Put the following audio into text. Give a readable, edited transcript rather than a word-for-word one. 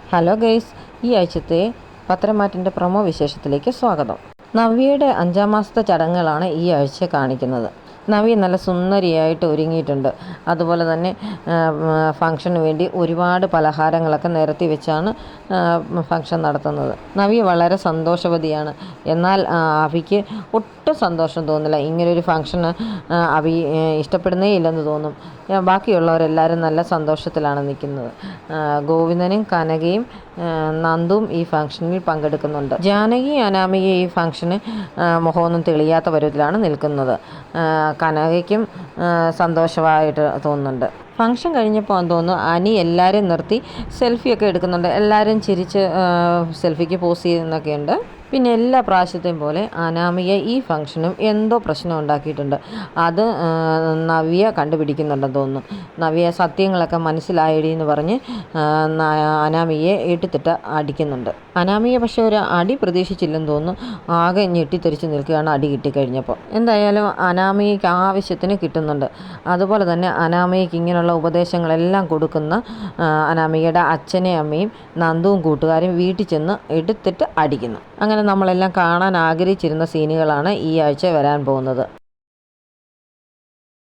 Hello guys, ഈ ആഴ്ചത്തെ പത്രമാറ്റിൻ്റെ promo വിശേഷത്തിലേക്ക് സ്വാഗതം. നവ്യയുടെ 5-ാം മാസത്തെ ചടങ്ങുകളാണ് ഈ ആഴ്ച കാണിക്കുന്നത്. നവ്യ നല്ല സുന്ദരിയായിട്ട് ഒരുങ്ങിയിട്ടുണ്ട്. അതുപോലെ തന്നെ ഫംഗ്ഷന് വേണ്ടി ഒരുപാട് പലഹാരങ്ങളൊക്കെ നിരത്തി വെച്ചാണ് ഫംഗ്ഷൻ നടത്തുന്നത്. നവ്യ വളരെ സന്തോഷവതിയാണ്. എന്നാൽ അവിക്ക് ഒട്ടും സന്തോഷം തോന്നില്ല. ഇങ്ങനൊരു ഫംഗ്ഷന് അവി ഇഷ്ടപ്പെടുന്നേ ഇല്ലെന്ന് തോന്നും. ബാക്കിയുള്ളവരെല്ലാവരും നല്ല സന്തോഷത്തിലാണ് നിൽക്കുന്നത്. ഗോവിന്ദനും കനകയും നന്ദുവും ഈ ഫംഗ്ഷനിൽ പങ്കെടുക്കുന്നുണ്ട്. ജാനകി അനാമിക ഈ ഫംഗ്ഷന് മുഖമൊന്നും തെളിയാത്ത പരുവത്തിലാണ് നിൽക്കുന്നത്. കനകയ്ക്കും സന്തോഷമായിട്ട് തോന്നുന്നുണ്ട്. ഫംഗ്ഷൻ കഴിഞ്ഞപ്പോൾ തോന്നുന്നു അനി എല്ലാവരെയും നിർത്തി സെൽഫിയൊക്കെ എടുക്കുന്നുണ്ട്. എല്ലാവരും ചിരിച്ച് സെൽഫിക്ക് പോസ് ചെയ്യുന്നൊക്കെയുണ്ട്. പിന്നെ എല്ലാ പ്രാവശ്യത്തെയും പോലെ അനാമിക ഈ ഫംഗ്ഷനും എന്തോ പ്രശ്നം ഉണ്ടാക്കിയിട്ടുണ്ട്. അത് നവ്യ കണ്ടുപിടിക്കുന്നുണ്ടെന്ന് തോന്നുന്നു. നവ്യ സത്യങ്ങളൊക്കെ മനസ്സിലായടി എന്ന് പറഞ്ഞ് അനാമികയെ എടുത്തിട്ട് അടിക്കുന്നുണ്ട്. അനാമിക പക്ഷേ ഒരു അടി പ്രതീക്ഷിച്ചില്ലെന്ന് തോന്നുന്നു. ആകെ ഞെട്ടിത്തെറിച്ച് നിൽക്കുകയാണ് അടി കിട്ടിക്കഴിഞ്ഞപ്പോൾ. എന്തായാലും അനാമികയ്ക്ക് ആവശ്യത്തിന് കിട്ടുന്നുണ്ട്. അതുപോലെ തന്നെ അനാമികയ്ക്ക് ഇങ്ങനെയുള്ള ഉപദേശങ്ങളെല്ലാം കൊടുക്കുന്ന അനാമികയുടെ അച്ഛനെയും അമ്മയും നന്ദുവും കൂട്ടുകാരും വീട്ടിൽ ചെന്ന് എടുത്തിട്ട് അടിക്കുന്നു. അങ്ങനെ നമ്മളെല്ലാം കാണാൻ ആഗ്രഹിച്ചിരുന്ന സീനുകളാണ് ഈ ആഴ്ച വരാൻ പോകുന്നത്.